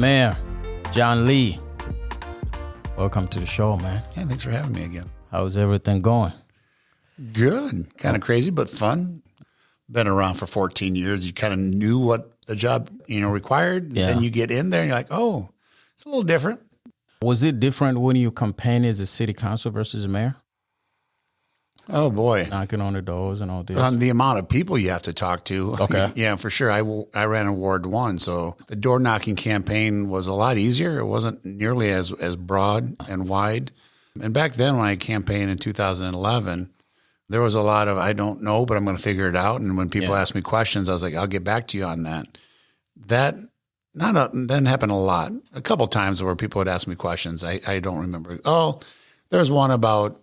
Mayor, John Lee. Welcome to the show, man. Yeah, thanks for having me again. How's everything going? Good. Kind of crazy, but fun. Been around for 14 years. You kind of knew what the job, required. Yeah. Then you get in there and you're like, oh, it's a little different. Was it different when you campaigned as a city council versus a mayor? Oh, boy. Knocking on the doors and all this. The amount of people you have to talk to. Okay. Yeah, for sure. I ran in Ward 1, so the door knocking campaign was a lot easier. It wasn't nearly as broad and wide. And back then when I campaigned in 2011, there was a lot of, I don't know, but I'm going to figure it out. And when people ask me questions, I was like, I'll get back to you on that. That didn't happen a lot. A couple times where people would ask me questions. I don't remember. Oh, there was one about,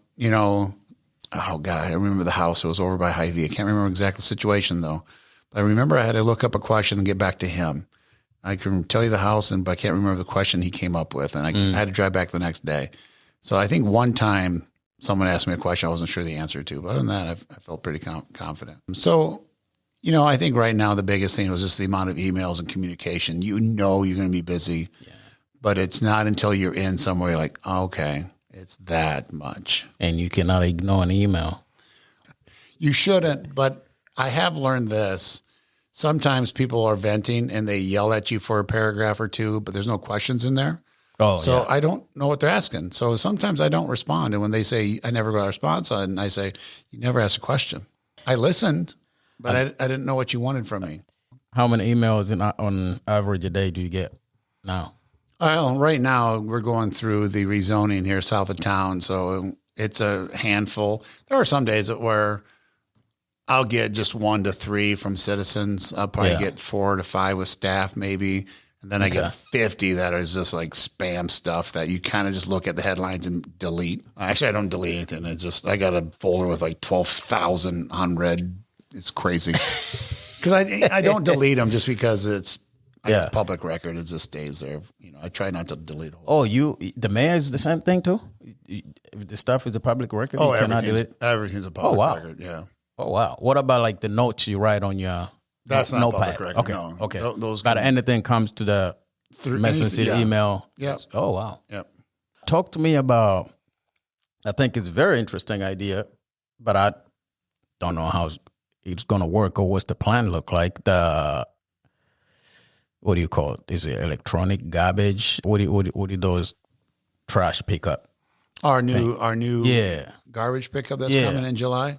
oh, God, I remember the house. It was over by Hy-Vee. I can't remember exactly the situation, though. But I remember I had to look up a question and get back to him. I can tell you the house, but I can't remember the question he came up with. And I had to drive back the next day. So I think one time someone asked me a question I wasn't sure the answer to. But other than that, I felt pretty confident. So, I think right now the biggest thing was just the amount of emails and communication. You're going to be busy. Yeah. But it's not until you're in somewhere you're like, oh, okay. It's that much. And you cannot ignore an email. You shouldn't, but I have learned this. Sometimes people are venting and they yell at you for a paragraph or two, but there's no questions in there. Oh, so I don't know what they're asking. So sometimes I don't respond. And when they say, I never got a response, and I say, you never asked a question. I listened, but I didn't know what you wanted from me. How many emails on average a day do you get now? Well, right now we're going through the rezoning here south of town, so it's a handful. There are some days where I'll get just 1 to 3 from citizens. I'll probably get 4 to 5 with staff maybe, and then I get 50 that is just like spam stuff that you kind of just look at the headlines and delete. Actually, I don't delete anything. It's just I got a folder with like 12,000 unread. It's crazy because I don't delete them just because it's. It's public record. It just stays there. I try not to delete it. Oh, the mayor is the same thing too? The stuff is a public record? Oh, everything's a public record, yeah. Oh, wow. What about like the notes you write on your That's not notepad? public record, okay. no. Okay. Those but anything comes to the Messenger City email? Yeah. Oh, wow. Yep. Talk to me about, I think it's a very interesting idea, but I don't know how it's going to work or what's the plan look like. What do you call it? Is it electronic garbage? What do those trash pickup? Our new garbage pickup that's coming in July.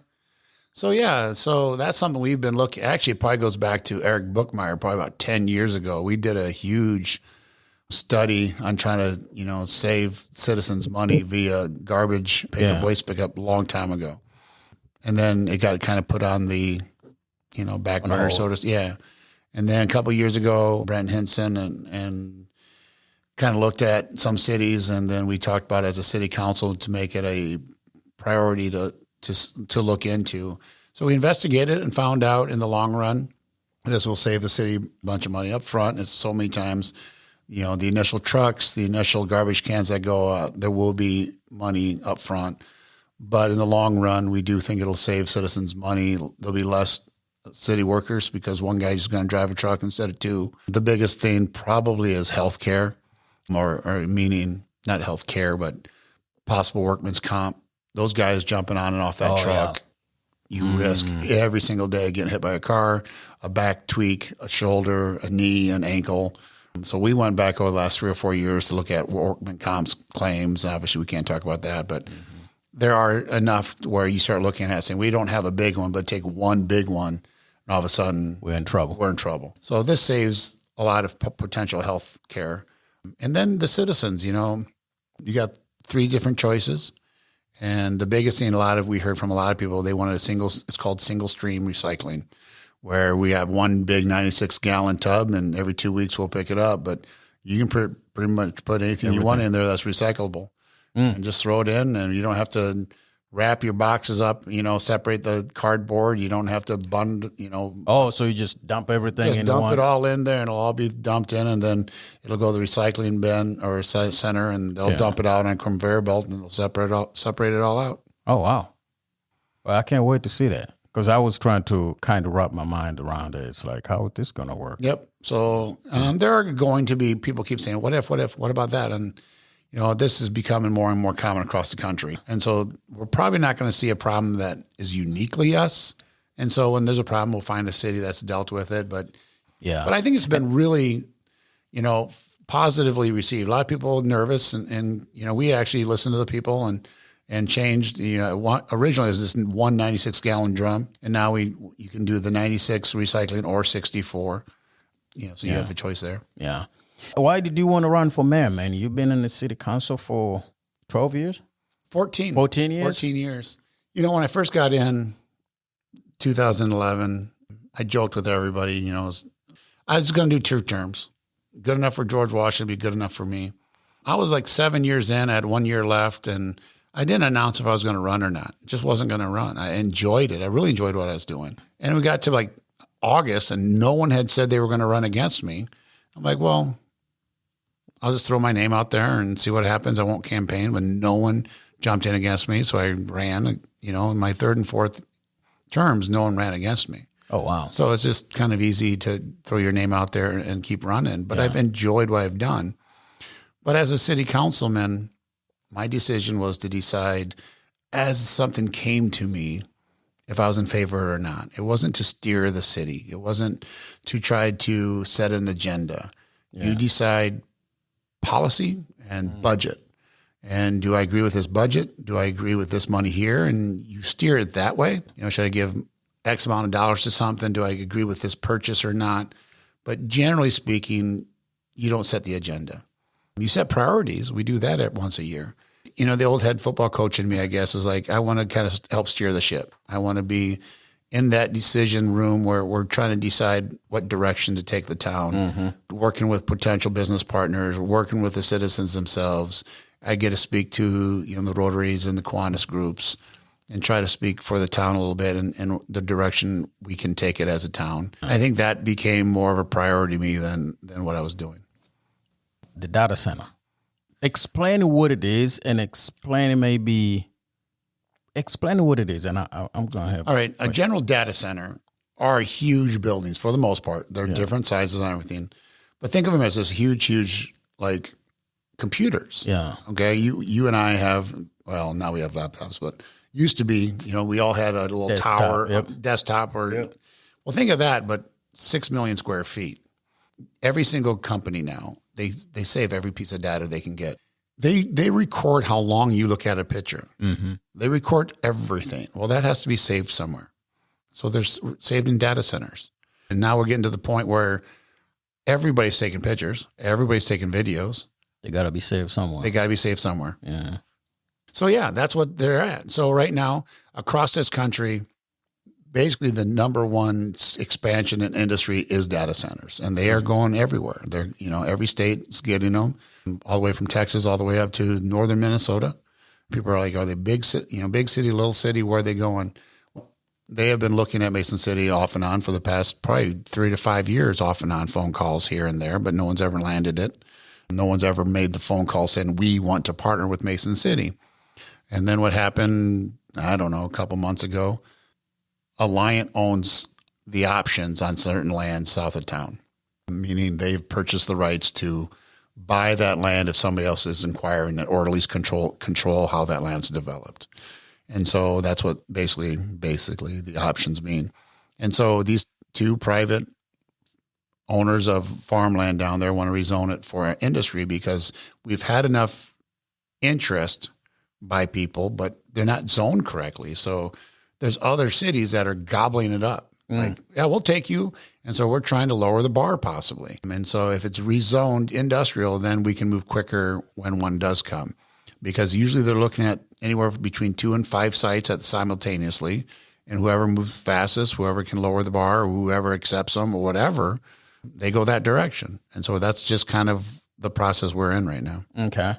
So that's something we've been looking. Actually, it probably goes back to Erick Bookmeyer, probably about 10 years ago. We did a huge study on trying to save citizens money via garbage pickup, waste pickup, a long time ago, and then it got kind of put on the back burner, And then a couple of years ago, Brent Hinson and kind of looked at some cities, and then we talked about it as a city council to make it a priority to look into. So we investigated and found out in the long run, this will save the city a bunch of money up front. It's so many times, the initial trucks, the initial garbage cans that go out, there will be money up front. But in the long run, we do think it'll save citizens money. There'll be less city workers because one guy's going to drive a truck instead of 2. The biggest thing probably is healthcare, or meaning not healthcare, but possible workman's comp. Those guys jumping on and off that truck, you risk every single day getting hit by a car, a back tweak, a shoulder, a knee, an ankle. So we went back over the last 3 or 4 years to look at workman comp's claims. Obviously, we can't talk about that, but there are enough where you start looking at it saying, we don't have a big one, but take one big one. And all of a sudden, we're in trouble. So this saves a lot of potential health care. And then the citizens, you got 3 different choices. And the biggest thing we heard from a lot of people, they wanted it's called single stream recycling, where we have one big 96-gallon tub and every 2 weeks we'll pick it up. But you can pretty much put anything you want in there that's recyclable and just throw it in, and you don't have to wrap your boxes up, separate the cardboard. You don't have to bund, Oh, so you just dump everything in dump one? it all in there, and it'll all be dumped in, and then it'll go to the recycling bin or center, and they'll dump it out on a conveyor belt, and they'll separate it all out. Oh, wow. Well, I can't wait to see that. Because I was trying to kind of wrap my mind around it. It's like, how is this going to work? Yep. So there are going to be people keep saying, what if, what about that? And, this is becoming more and more common across the country. And so we're probably not going to see a problem that is uniquely us. And so when there's a problem, we'll find a city that's dealt with it. But I think it's been really, positively received. A lot of people nervous and we actually listened to the people and changed, originally it was this 196 gallon drum. And now you can do the 96 recycling or 64, so you have a choice there. Yeah. Why did you want to run for mayor, man? You've been in the city council for 12 years? 14. 14 years? 14 years. When I first got in 2011, I joked with everybody, I was going to do 2 terms. Good enough for George Washington, be good enough for me. I was like 7 years in, I had 1 year left, and I didn't announce if I was going to run or not. Just wasn't going to run. I enjoyed it. I really enjoyed what I was doing. And we got to like August, and no one had said they were going to run against me. I'm like, well, I'll just throw my name out there and see what happens. I won't campaign, but no one jumped in against me. So I ran, in my 3rd and 4th terms, no one ran against me. Oh, wow. So it's just kind of easy to throw your name out there and keep running. But I've enjoyed what I've done. But as a city councilman, my decision was to decide as something came to me if I was in favor or not. It wasn't to steer the city. It wasn't to try to set an agenda. Yeah. You decide policy and budget. And do I agree with this budget? Do I agree with this money here? And you steer it that way. Should I give X amount of dollars to something? Do I agree with this purchase or not? But generally speaking, you don't set the agenda. You set priorities. We do that once a year. The old head football coach in me, I guess, is like, I want to kind of help steer the ship. I want to be in that decision room where we're trying to decide what direction to take the town, working with potential business partners, working with the citizens themselves. I get to speak to, the Rotaries and the Kiwanis groups and try to speak for the town a little bit and the direction we can take it as a town. I think that became more of a priority to me than what I was doing. The data center. Explain what it is and explain what it is. And I'm going to have. All right. A general data center are huge buildings for the most part. They're different sizes and everything. But think of them as this huge, like computers. Yeah. Okay. You and I have, well, now we have laptops, but used to be, we all had a little desktop well, think of that, but 6 million square feet. Every single company now, they save every piece of data they can get. They record how long you look at a picture. Mm-hmm. They record everything. Well, that has to be saved somewhere. So they're saved in data centers. And now we're getting to the point where everybody's taking pictures. Everybody's taking videos. They got to be saved somewhere. Yeah. So that's what they're at. So right now, across this country, basically the number one expansion in industry is data centers, and they are going everywhere. They're, every state is getting them, all the way from Texas all the way up to northern Minnesota. People are like, are they big city, little city? Where are they going? They have been looking at Mason City off and on for the past probably 3 to 5 years, off and on phone calls here and there, but no one's ever landed it. No one's ever made the phone call saying, we want to partner with Mason City. And then what happened, I don't know, a couple months ago, Alliant owns the options on certain land south of town, meaning they've purchased the rights to buy that land if somebody else is inquiring it, or at least control how that land's developed. And so that's what basically the options mean. And so these 2 private owners of farmland down there want to rezone it for industry because we've had enough interest by people, but they're not zoned correctly. So there's other cities that are gobbling it up. Like, we'll take you. And so we're trying to lower the bar possibly. And so if it's rezoned industrial, then we can move quicker when one does come, because usually they're looking at anywhere between 2 and 5 sites simultaneously. And whoever moves fastest, whoever can lower the bar, or whoever accepts them or whatever, they go that direction. And so that's just kind of the process we're in right now. Okay.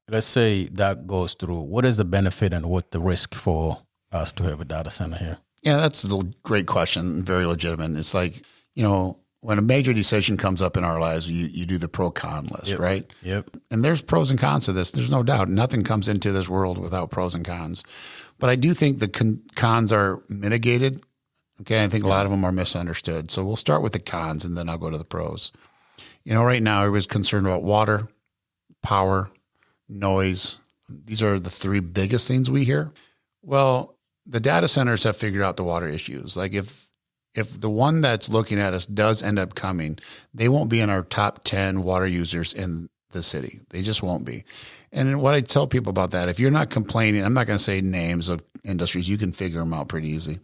Let's say that goes through. What is the benefit and what the risk for us to have a data center here? Yeah, that's a great question. Very legitimate. It's like, when a major decision comes up in our lives, you do the pro-con list, right? Yep. And there's pros and cons to this. There's no doubt. Nothing comes into this world without pros and cons. But I do think the cons are mitigated Okay, I think a lot of them are misunderstood. So we'll start with the cons, and then I'll go to the pros. Right now everybody's concerned about water, power, noise. These are the three biggest things we hear. Well, the data centers have figured out the water issues. Like if the one that's looking at us does end up coming, they won't be in our top 10 water users in the city. They just won't be. And what I tell people about that, if you're not complaining, I'm not going to say names of industries, you can figure them out pretty easy.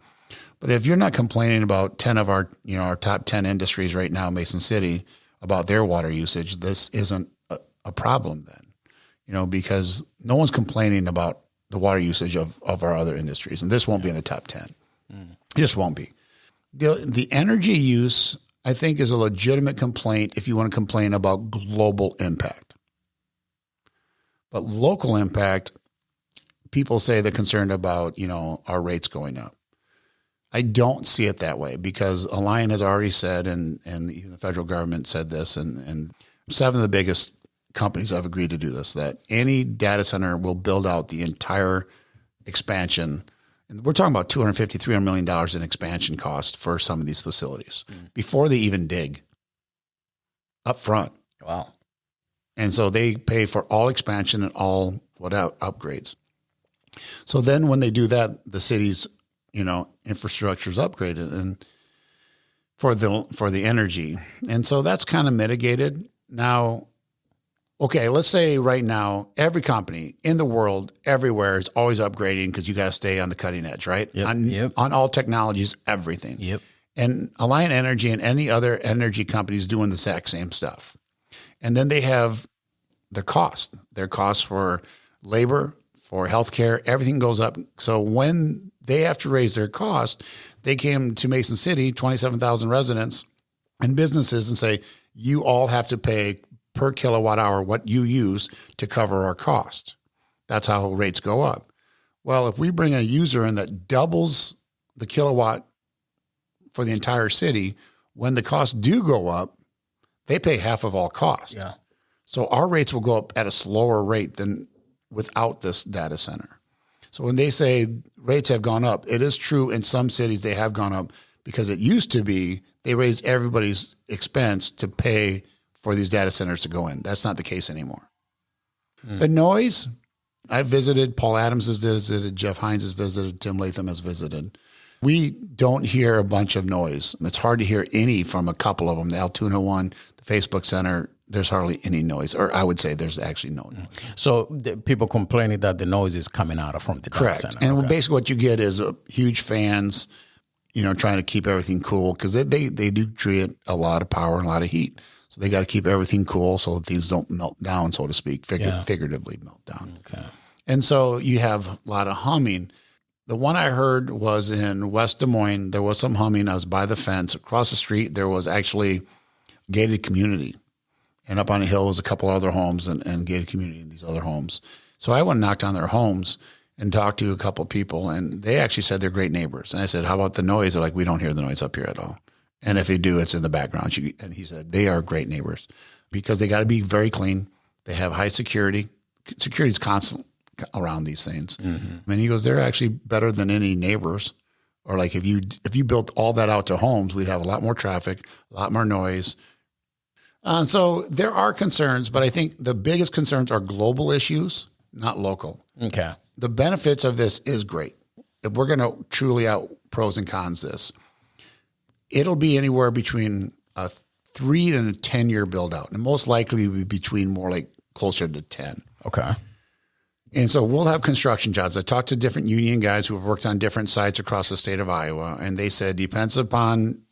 But if you're not complaining about 10 of our top 10 industries right now in Mason City about their water usage, this isn't a problem then, because no one's complaining about the water usage of our other industries. And this won't be in the top 10. It just won't be. The energy use, I think, is a legitimate complaint if you want to complain about global impact. But local impact, people say they're concerned about, our rates going up. I don't see it that way because Alliant has already said, and even the federal government said this, and 7 of the biggest companies have agreed to do this, that any data center will build out the entire expansion. And we're talking about $250, $300 million in expansion cost for some of these facilities before they even dig up front. Wow. And so they pay for all expansion and all upgrades. So then when they do that, the city's, infrastructure is upgraded and for the energy. And so that's kind of mitigated. Now, okay, let's say right now, every company in the world, everywhere is always upgrading because you got to stay on the cutting edge, right? Yep. On all technologies, everything. Yep. And Alliant Energy and any other energy companies doing the exact same stuff. And then they have their costs for labor, for healthcare, everything goes up. So when they have to raise their cost, they came to Mason City, 27,000 residents and businesses, and say, you all have to pay per kilowatt hour what you use to cover our cost. That's how rates go up. Well, if we bring a user in that doubles the kilowatt for the entire city, when the costs do go up, they pay half of all costs. Yeah. So our rates will go up at a slower rate than without this data center. So when they say rates have gone up, it is true in some cities they have gone up because it used to be they raised everybody's expense to pay for these data centers to go in. That's not the case anymore. The noise, I've visited, Paul Adams has visited, Jeff Hines has visited, Tim Latham has visited. We don't hear a bunch of noise. It's hard to hear any from a couple of them. The Altoona one, the Facebook Center, there's hardly any noise, or I would say there's actually no noise. So the people complaining that the noise is coming out from the data center. And basically what you get is huge fans, trying to keep everything cool because they do create a lot of power and a lot of heat. So they got to keep everything cool so that things don't melt down, so to speak, figuratively melt down. Okay. And so you have a lot of humming. The one I heard was in West Des Moines. There was some humming. I was by the fence. Across the street, there was actually gated community. And up on a hill was a couple other homes and gated community in these other homes. So I went and knocked on their homes and talked to a couple of people, and they actually said they're great neighbors. And I said, how about the noise? They're like, we don't hear the noise up here at all. And if they do, it's in the background. And he said, they are great neighbors because they got to be very clean. They have high security. Security is constant around these things. Mm-hmm. And he goes, they're actually better than any neighbors. Or like if you built all that out to homes, we'd have a lot more traffic, a lot more noise. So there are concerns, but I think the biggest concerns are global issues, not local. Okay. The benefits of this is great. If we're going to truly out pros and cons this, it'll be anywhere between a 3 and a 10-year build out. And most likely will be between more like closer to 10. Okay. And so we'll have construction jobs. I talked to different union guys who have worked on different sites across the state of Iowa, and they said depends upon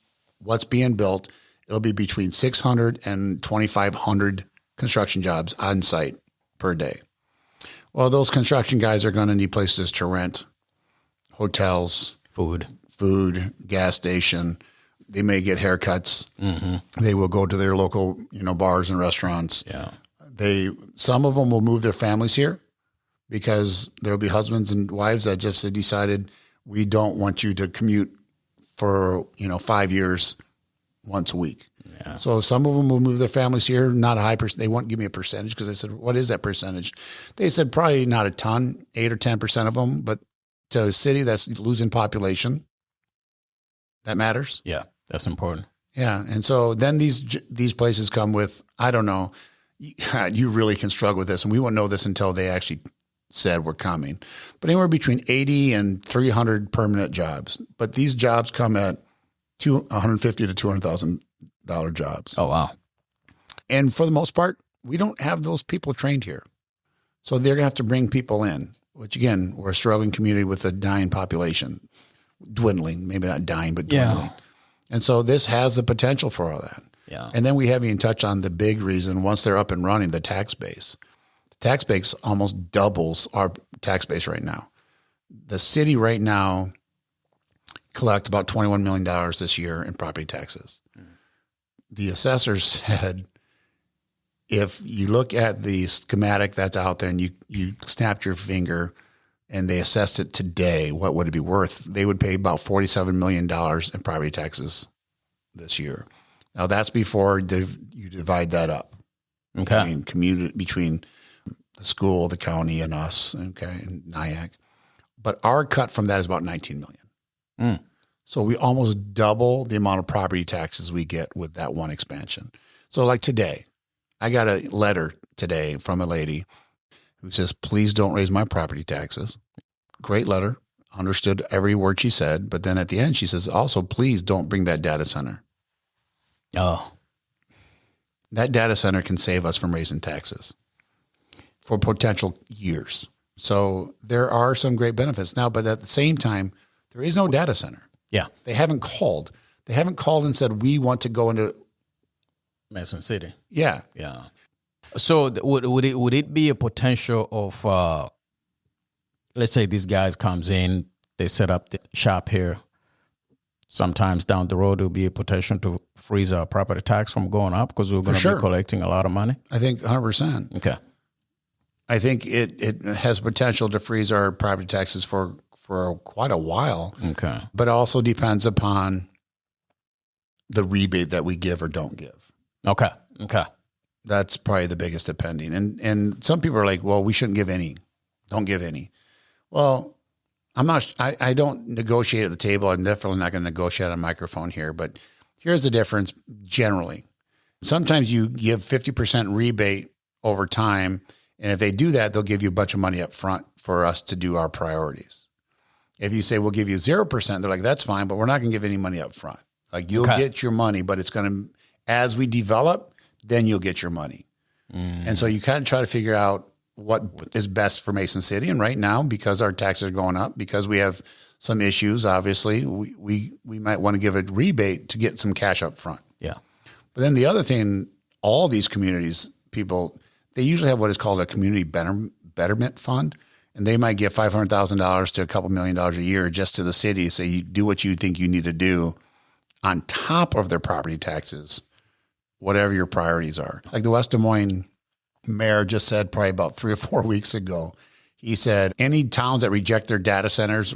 what's being built, it'll be between 600 and 2,500 construction jobs on site per day. Well, those construction guys are going to need places to rent, hotels, food, gas station. They may get haircuts. Mm-hmm. They will go to their local, bars and restaurants. Yeah. Some of them will move their families here because there'll be husbands and wives that just decided we don't want you to commute for 5 years once a week. Yeah. So some of them will move their families here, not a high percent. They won't give me a percentage because I said, what is that percentage? They said probably not a ton, 8 or 10% of them, but to a city that's losing population, That matters. Yeah, that's important. Yeah. And so then these places come with, I don't know, you really can struggle with this. And we won't know this until they actually said we're coming. But anywhere between 80 and 300 permanent jobs. But these jobs come at $150,000 to $200,000 jobs. Oh, wow. And for the most part, we don't have those people trained here. So they're going to have to bring people in, which again, we're a struggling community with a dying population, dwindling, maybe not dying, but dwindling. Yeah. And so this has the potential for all that. Yeah. And then we haven't even touched on the big reason, once they're up and running, the tax base. The tax base almost doubles our tax base right now. The city right now collect about $21 million this year in property taxes. The assessor said, if you look at the schematic that's out there and you snapped your finger and they assessed it today, what would it be worth? They would pay about $47 million in property taxes this year. Now that's before you divide that up between the school, the county, and us, and Nganyange. But our cut from that is about $19 million. So we almost double the amount of property taxes we get with that one expansion. So like today, I got a letter today from a lady who says, please don't raise my property taxes. Great letter. Understood every word she said. But then at the end, she says, also, please don't bring that data center. Oh. That data center can save us from raising taxes for potential years. So there are some great benefits now, but at the same time, there is no data center. Yeah. They haven't called. They haven't called and said, we want to go into Mason City. Yeah. Yeah. So would it be a potential of, let's say these guys comes in, they set up the shop here. Sometimes down the road, there'll be a potential to freeze our property tax from going up because we're going to be collecting a lot of money. I think 100%. Okay. I think it has potential to freeze our property taxes for quite a while. Okay. But it also depends upon the rebate that we give or don't give. Okay. Okay. That's probably the biggest depending. And some people are like, well, we shouldn't give any. Don't give any. Well, I don't negotiate at the table. I'm definitely not going to negotiate on a microphone here, but here's the difference generally. Sometimes you give 50% rebate over time. And if they do that, they'll give you a bunch of money up front for us to do our priorities. If you say, we'll give you 0%, they're like, that's fine, but we're not going to give any money up front. Like you'll get your money, but it's going to, as we develop, then you'll get your money. And so you kind of try to figure out what is best for Mason City. And right now, because our taxes are going up, because we have some issues, obviously, we might want to give a rebate to get some cash up front. Yeah. But then the other thing, all these communities, people, they usually have what is called a community betterment fund. And they might give $500,000 to a couple $1 million a year just to the city. So you do what you think you need to do on top of their property taxes, whatever your priorities are. Like the West Des Moines mayor just said probably about 3 or 4 weeks ago, he said, any towns that reject their data centers,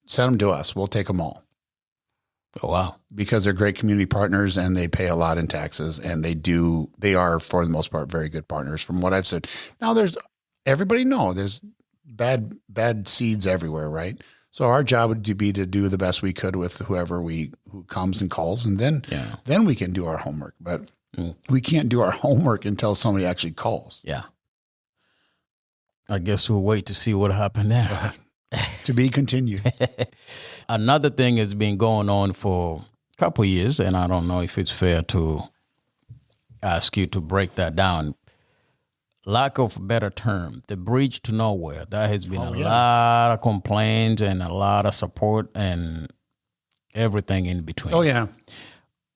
send them to us. We'll take them all. Oh, wow. Because they're great community partners and they pay a lot in taxes and they are for the most part, very good partners from what I've said. Now there's bad seeds everywhere, right? So our job would be to do the best we could with whoever who comes and calls, and then we can do our homework. But we can't do our homework until somebody actually calls. Yeah. I guess we'll wait to see what happened there. To be continued. Another thing has been going on for a couple of years, and I don't know if it's fair to ask you to break that down. Lack of a better term, the bridge to nowhere. There has been lot of complaints and a lot of support and everything in between. Oh, yeah.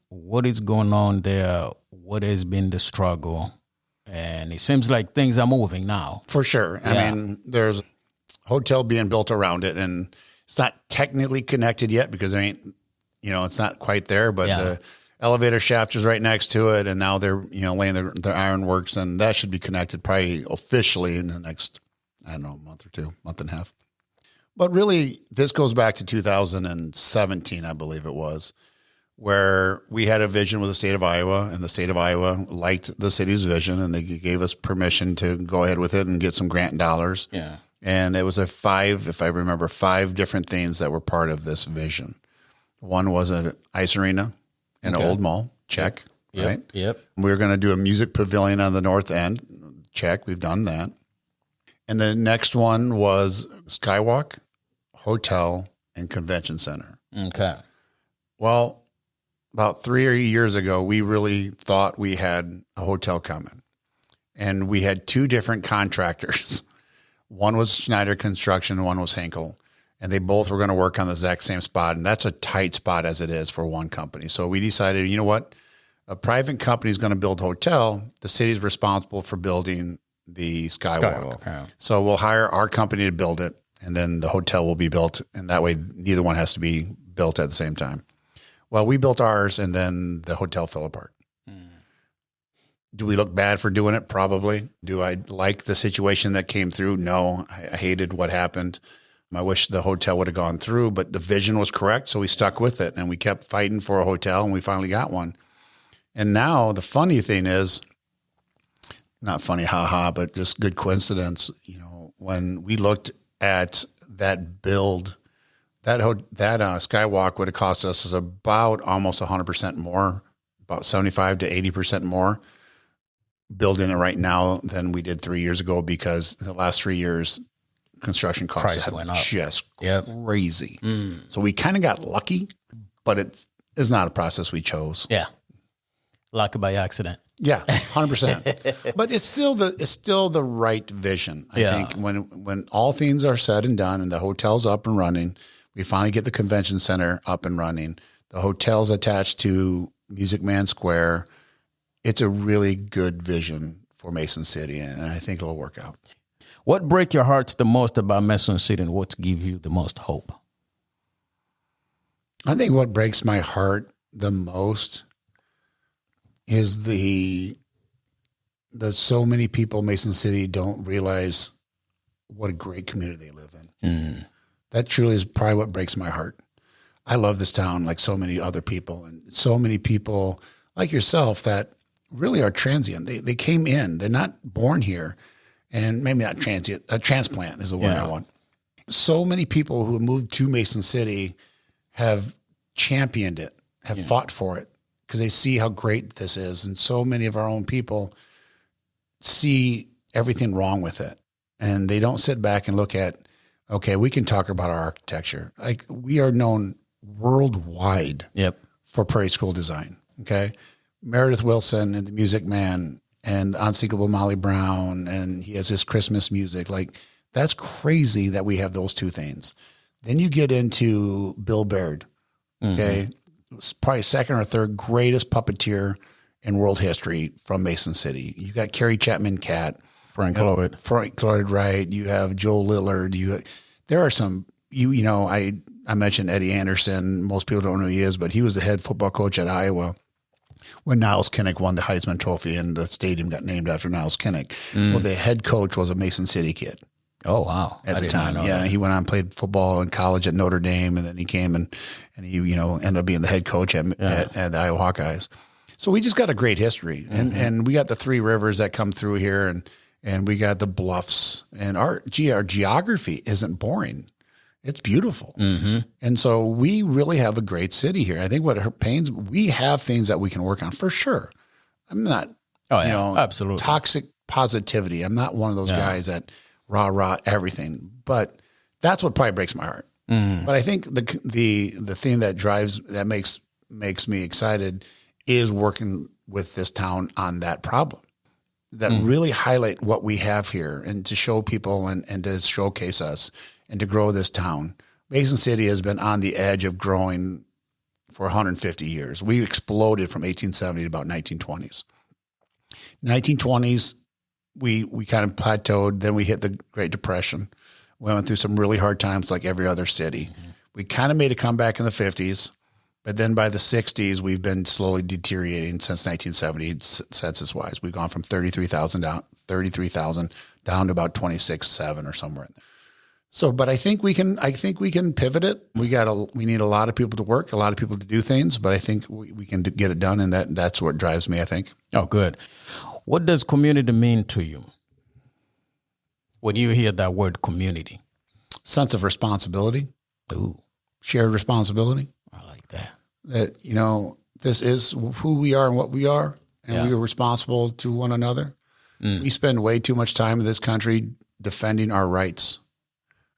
What is going on there? What has been the struggle? And it seems like things are moving now. For sure. I mean, there's a hotel being built around it, and it's not technically connected yet because there ain't, it's not quite there, but the elevator shaft is right next to it, and now they're laying their ironworks, and that should be connected probably officially in the next, I don't know, month or two, month and a half. But really, this goes back to 2017, I believe it was, where we had a vision with the state of Iowa, and the state of Iowa liked the city's vision, and they gave us permission to go ahead with it and get some grant dollars. Yeah. And it was if I remember, 5 different things that were part of this vision. One was an ice arena in an old mall. Check. Yep. Right? Yep. We were going to do a music pavilion on the north end. Check. We've done that. And the next one was Skywalk, Hotel, and Convention Center. Okay. Well, about 3 years ago, we really thought we had a hotel coming. And we had two different contractors. One was Schneider Construction, one was Henkel. And they both were going to work on the exact same spot. And that's a tight spot as it is for one company. So we decided, you know what? A private company is going to build a hotel. The city's responsible for building the Skywalk. Yeah. So we'll hire our company to build it, and then the hotel will be built. And that way, neither one has to be built at the same time. Well, we built ours, and then the hotel fell apart. Do we look bad for doing it? Probably. Do I like the situation that came through? No, I hated what happened. I wish the hotel would have gone through, but the vision was correct. So we stuck with it, and we kept fighting for a hotel, and we finally got one. And now the funny thing is, not funny, but just good coincidence. You know, when we looked at that build, that Skywalk would have cost us about almost 100% more, about 75 to 80% more building it right now than we did 3 years ago, because in the last 3 years, construction costs have just crazy. So we kind of got lucky, but it's not a process we chose. Yeah. Lucky by accident. Yeah, 100%. But it's still the right vision. I think when all things are said and done and the hotel's up and running, we finally get the convention center up and running. The hotel's attached to Music Man Square. It's a really good vision for Mason City, and I think it'll work out. What breaks your hearts the most about Mason City, and what gives you the most hope? I think what breaks my heart the most is the so many people in Mason City don't realize what a great community they live in. That truly is probably what breaks my heart. I love this town like so many other people, and so many people like yourself that really are transient. They came in. They're not born here, and maybe not transient. A transplant is the word I want. So many people who moved to Mason City have championed it, have fought for it, because they see how great this is. And so many of our own people see everything wrong with it. And they don't sit back and look at, okay, we can talk about our architecture. Like, we are known worldwide for Prairie School design. Okay. Meredith Wilson and the Music Man and the Unsinkable Molly Brown, and he has his Christmas music. Like, that's crazy that we have those two things. Then you get into Bill Baird. Okay. Probably second or third greatest puppeteer in world history from Mason City. You got Carrie Chapman Catt, Frank Lloyd, right? You have Joel Lillard. There are some. I mentioned Eddie Anderson. Most people don't know who he is, but he was the head football coach at Iowa when Niles Kinnick won the Heisman Trophy, and the stadium got named after Niles Kinnick. Well, the head coach was a Mason City kid. Oh, wow. At the time. Yeah. He went on and played football in college at Notre Dame, and then he came and he, ended up being the head coach at the Iowa Hawkeyes. So we just got a great history. And we got the three rivers that come through here, and we got the bluffs, and our geography isn't boring. It's beautiful. And so we really have a great city here. I think what pains, we have things that we can work on for sure. I'm not, absolutely toxic positivity. I'm not one of those guys that rah everything, but that's what probably breaks my heart. But I think the thing that makes me excited is working with this town on that problem, that really highlight what we have here, and to show people and to showcase us and to grow this town. Mason City has been on the edge of growing for 150 years. We exploded from 1870 to about 1920s. 1920s, we kind of plateaued. Then we hit the Great Depression. We went through some really hard times like every other city. We kind of made a comeback in the 50s, but then by the 60s, we've been slowly deteriorating since 1970 census-wise. We've gone from 33,000 down to about 26,700 or somewhere in there. So, but I think we can pivot it. We need a lot of people to work, a lot of people to do things, but I think we can get it done, and that's what drives me, I think. Oh, good. What does community mean to you when you hear that word community? Sense of responsibility. Ooh. Shared responsibility. I like like that. That, this is who we are and what we are, and we are responsible to one another. We spend way too much time in this country defending our rights.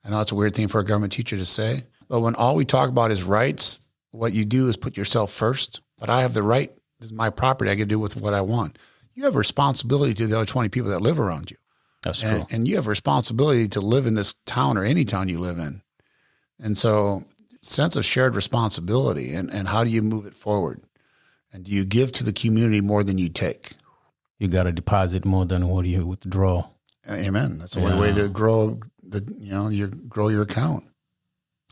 I know it's a weird thing for a government teacher to say, but when all we talk about is rights, what you do is put yourself first. But I have the right. This is my property. I can do with what I want. You have a responsibility to the other 20 people that live around you. That's true. And you have a responsibility to live in this town or any town you live in. And so sense of shared responsibility and how do you move it forward? And do you give to the community more than you take? You got to deposit more than what you withdraw. Amen. That's the only way to grow grow your account.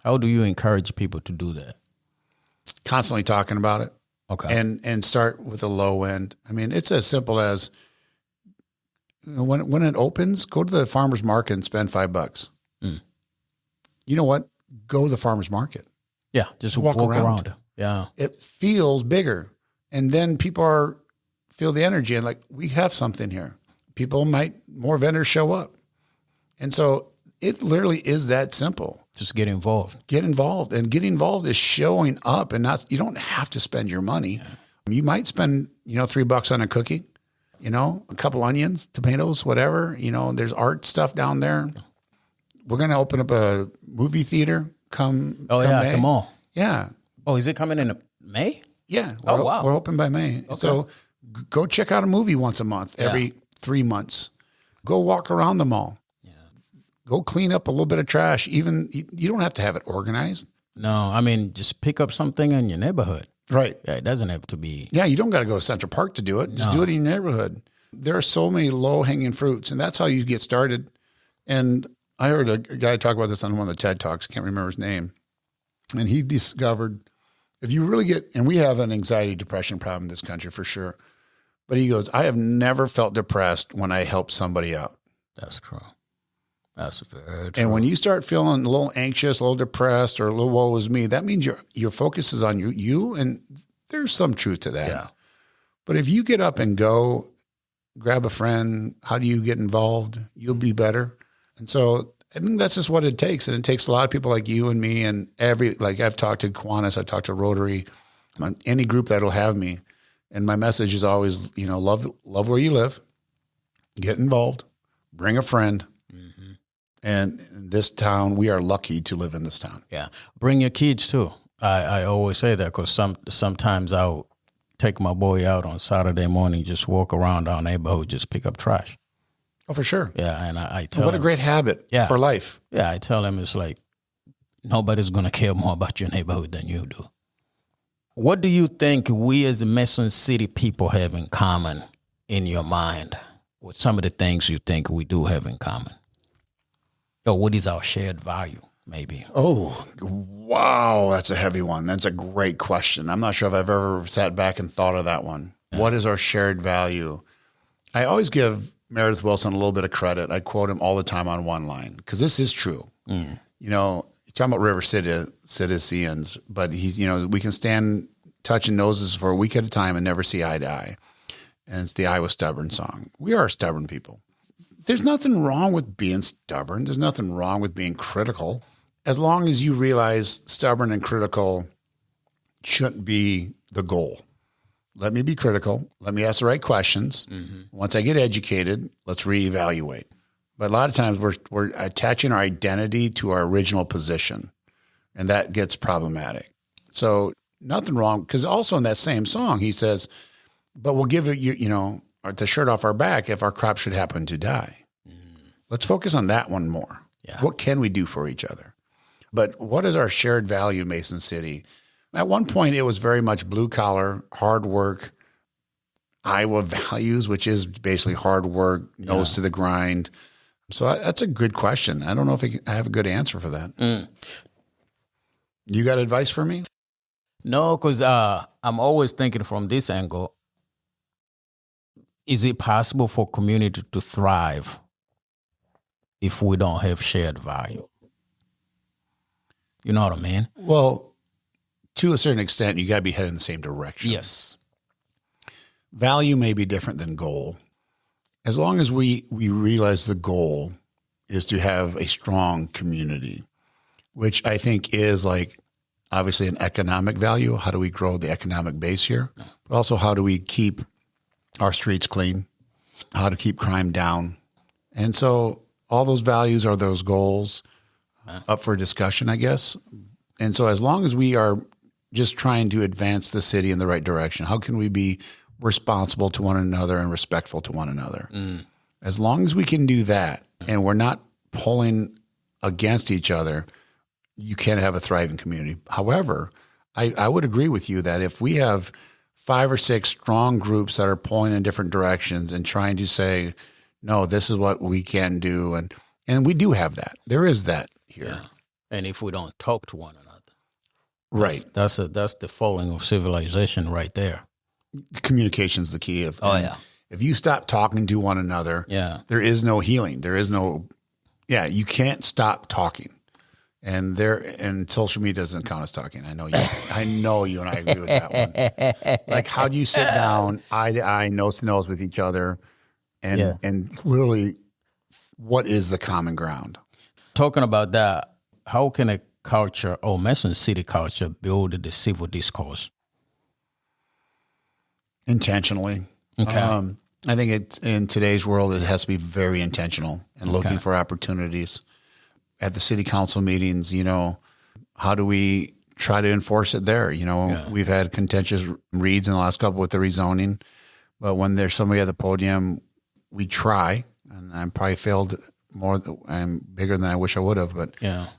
How do you encourage people to do that? Constantly talking about it. Okay. And start with a low end. I mean, it's as simple as when it opens, go to the farmer's market and spend $5. You know what? Go to the farmer's market. Yeah, just walk around. Yeah. It feels bigger. And then people feel the energy and like, we have something here. More vendors show up. And so it literally is that simple. Just get involved. Get involved. And getting involved is showing up and you don't have to spend your money. Yeah. You might spend, $3 on a cookie, a couple onions, tomatoes, whatever. There's art stuff down there. We're going to open up a movie theater come May. At the mall. Yeah. Oh, is it coming in May? Yeah. Wow. We're open by May. Okay. So go check out a movie once a month, every 3 months. Go walk around the mall. Yeah. Go clean up a little bit of trash. Even you don't have to have it organized. No, I mean, just pick up something in your neighborhood. Right. Yeah, it doesn't have to be. Yeah, you don't got to go to Central Park to do it. Just do it in your neighborhood. There are so many low-hanging fruits, and that's how you get started. And I heard a guy talk about this on one of the TED Talks. Can't remember his name. And he discovered if you really and we have an anxiety, depression problem in this country for sure. But he goes, I have never felt depressed when I helped somebody out. That's true. That's very true. And when you start feeling a little anxious, a little depressed, or a little woe is me, that means your focus is on you, and there's some truth to that. Yeah. But if you get up and go, grab a friend, how do you get involved? You'll be better. And so I think that's just what it takes. And it takes a lot of people like you and me and I've talked to Kiwanis, I've talked to Rotary, any group that'll have me. And my message is always, love where you live, get involved, bring a friend. Mm-hmm. And in this town, we are lucky to live in this town. Yeah. Bring your kids too. I always say that because sometimes I'll take my boy out on Saturday morning, just walk around our neighborhood, just pick up trash. Oh, for sure. Yeah, and I tell what him, a great habit for life. Yeah, I tell him it's like nobody's going to care more about your neighborhood than you do. What do you think we as the Mason City people have in common in your mind? What some of the things you think we do have in common? Or what is our shared value, maybe? Oh, wow, that's a heavy one. That's a great question. I'm not sure if I've ever sat back and thought of that one. Yeah. What is our shared value? I always give Meredith Wilson a little bit of credit. I quote him all the time on one line because this is true. You're talking about river citizens, but we can stand touching noses for a week at a time and never see eye to eye. And it's the I Was Stubborn song. We are stubborn people. There's nothing wrong with being stubborn. There's nothing wrong with being critical. As long as you realize stubborn and critical shouldn't be the goal. Let me be critical. Let me ask the right questions. Mm-hmm. Once I get educated, let's reevaluate. But a lot of times we're attaching our identity to our original position, and that gets problematic. So nothing wrong, because also in that same song, he says, but we'll give it, the shirt off our back if our crop should happen to die. Mm. Let's focus on that one more. Yeah. What can we do for each other? But what is our shared value in Mason City? At one point, it was very much blue collar, hard work, Iowa values, which is basically hard work, nose to the grind. So that's a good question. I don't know if I have a good answer for that. Mm. You got advice for me? No, because I'm always thinking from this angle. Is it possible for community to thrive if we don't have shared value? You know what I mean? Well, to a certain extent, you got to be heading in the same direction. Yes. Value may be different than goal. As long as we realize the goal is to have a strong community, which I think is like obviously an economic value. How do we grow the economic base here? But also, how do we keep our streets clean? How to keep crime down? And so all those values are those goals up for discussion, I guess. And so as long as we are just trying to advance the city in the right direction, how can we be responsible to one another and respectful to one another? As long as we can do that and we're not pulling against each other, you can have a thriving community. However, I would agree with you that if we have 5 or 6 strong groups that are pulling in different directions and trying to say, no, this is what we can do. And we do have that. There is that here. Yeah. And if we don't talk to one another. Right. That's the falling of civilization right there. Communication is the key. If you stop talking to one another, there is no healing. There is no, you can't stop talking. And social media doesn't count as talking. I know you and I agree with that one. Like, how do you sit down eye to eye, nose to nose with each other, and literally, what is the common ground? Talking about that, how can a culture or Mason City culture build the civil discourse? Intentionally. Okay. I think in today's world, it has to be very intentional and looking for opportunities. At the city council meetings, how do we try to enforce it there? We've had contentious reads in the last couple with the rezoning, but when there's somebody at the podium, we try, and I probably failed more and bigger than I wish I would have, but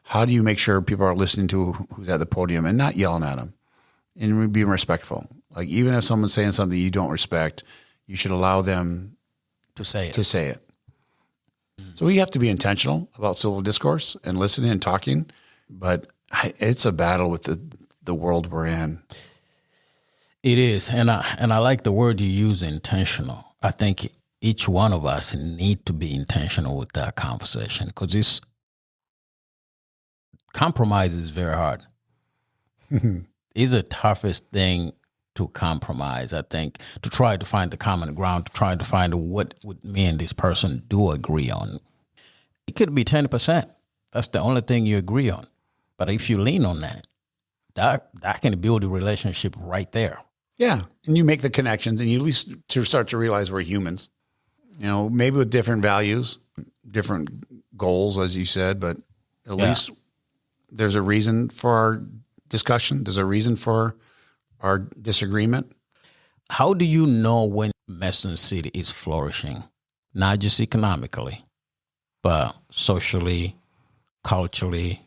how do you make sure people are listening to who's at the podium and not yelling at them and being respectful? Like, even if someone's saying something you don't respect, you should allow them to say it. So we have to be intentional about civil discourse and listening and talking, but it's a battle with the world we're in. It is, and I like the word you use, intentional. I think each one of us need to be intentional with that conversation, because this compromise is very hard. It's the toughest thing to compromise, I think, to try to find the common ground, to try to find what would me and this person do agree on. It could be 10%. That's the only thing you agree on. But if you lean on that can build a relationship right there. Yeah, and you make the connections, and you at least start to realize we're humans. Maybe with different values, different goals, as you said, but at least there's a reason for our discussion. There's a reason for our disagreement. How do you know when Mason City is flourishing? Not just economically, but socially, culturally,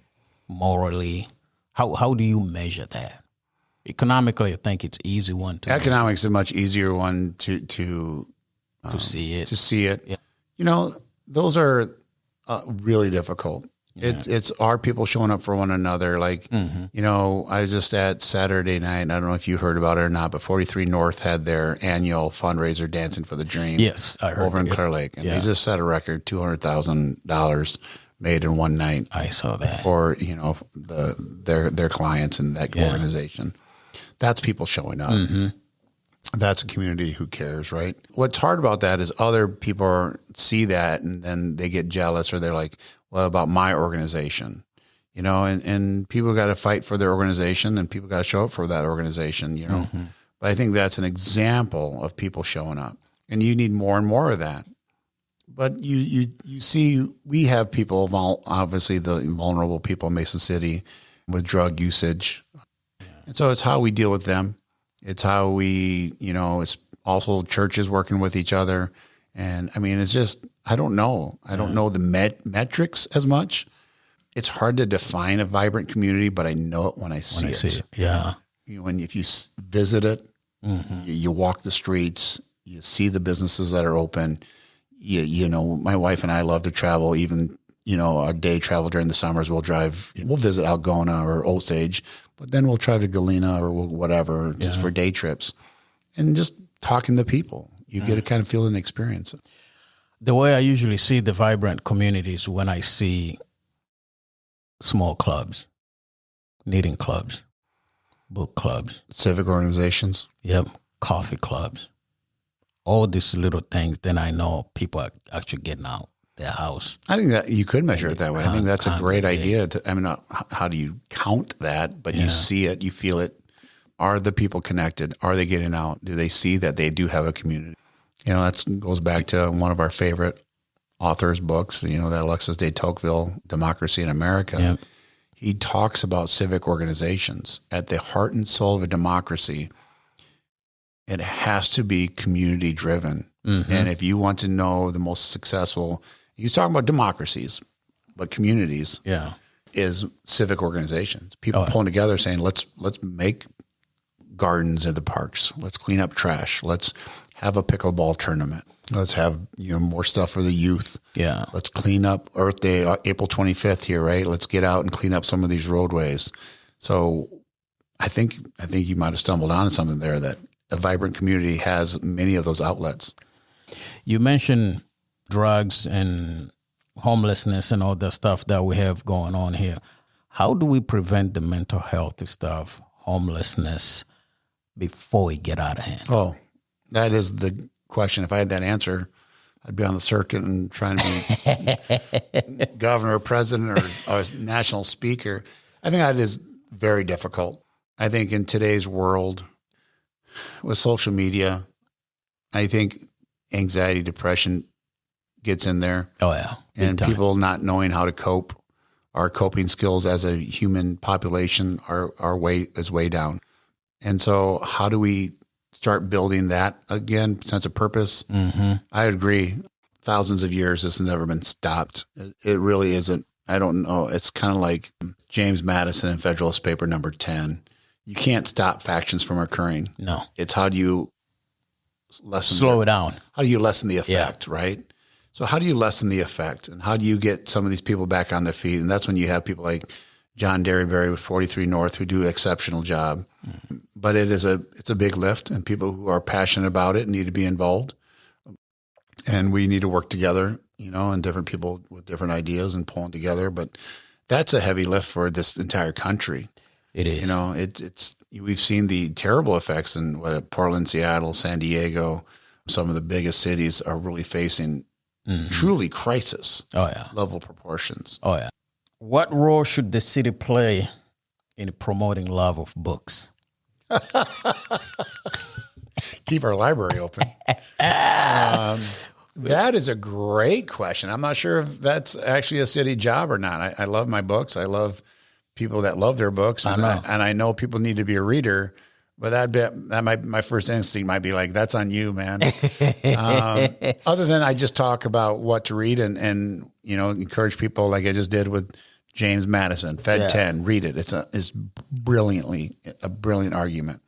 morally. How do you measure that? Economically, I think it's easy one to Economics is a much easier one to see it. To see it. Yeah. Those are really difficult. Yeah. It's our people showing up for one another. Like, I was just at Saturday night, and I don't know if you heard about it or not, but 43 North had their annual fundraiser, Dancing for the Dream. Yes, I heard. Over in Clear Lake. And they just set a record, $200,000 made in one night. I saw that. For, their clients and that organization. That's people showing up. Mm-hmm. That's a community who cares, right? What's hard about that is other people see that and then they get jealous, or they're like, what about my organization? And people got to fight for their organization, and people got to show up for that organization, Mm-hmm. But I think that's an example of people showing up, and you need more and more of that. But you see, we have people, obviously the vulnerable people in Mason City with drug usage. And so it's how we deal with them. It's how we, it's also churches working with each other. And I mean, it's just, I don't know. I don't know the metrics as much. It's hard to define a vibrant community, but I know it when I see it. Yeah. If you visit it, you walk the streets, you see the businesses that are open. My wife and I love to travel, even, our day travel during the summers. We'll visit Algona or Osage, but then we'll drive to Galena or whatever, just for day trips. And just talking to people, you get to kind of feel and experience it. The way I usually see the vibrant communities when I see small clubs, knitting clubs, book clubs, civic organizations. Yep, coffee clubs, all these little things. Then I know people are actually getting out. their house. I think that you could measure it that way. I think that's a great idea. How do you count that? But you see it, you feel it. Are the people connected? Are they getting out? Do they see that they do have a community? That goes back to one of our favorite authors' books, that Alexis de Tocqueville, Democracy in America. Yep. He talks about civic organizations. At the heart and soul of a democracy, it has to be community driven. Mm-hmm. And if you want to know the most successful, he's talking about democracies, but communities is civic organizations. People pulling together saying, let's make gardens in the parks. Let's clean up trash. Let's have a pickleball tournament. Let's have more stuff for the youth. Yeah. Let's clean up Earth Day, April 25th here, right? Let's get out and clean up some of these roadways. So I think you might have stumbled on something there, that a vibrant community has many of those outlets. You mentioned drugs and homelessness and all the stuff that we have going on here. How do we prevent the mental health stuff, homelessness, before we get out of hand? Oh, that is the question. If I had that answer, I'd be on the circuit and trying to be governor or president or national speaker. I think that is very difficult. I think in today's world with social media, I think anxiety, depression gets in there. Oh, yeah. And people not knowing how to cope. Our coping skills as a human population are way down. And so how do we start building that again, sense of purpose? Mm-hmm. I agree. Thousands of years, this has never been stopped. It really isn't. I don't know. It's kind of like James Madison in Federalist Paper number 10. You can't stop factions from occurring. No. It's how do you slow it down? How do you lessen the effect, right? So how do you lessen the effect? And how do you get some of these people back on their feet? And that's when you have people like John Derryberry with 43 North who do an exceptional job. Mm-hmm. But it's a big lift, and people who are passionate about it need to be involved. And we need to work together, and different people with different ideas and pulling together. But that's a heavy lift for this entire country. It is. It's we've seen the terrible effects in Portland, Seattle, San Diego. Some of the biggest cities are really facing truly crisis level proportions. Oh, yeah. What role should the city play in promoting love of books? Keep our library open. That is a great question. I'm not sure if that's actually a city job or not. I love my books. I love people that love their books. And I know people need to be a reader, but my first instinct might be like, that's on you, man. Other than I just talk about what to read and encourage people like I just did with James Madison, Fed 10, read it. It's brilliantly a brilliant argument.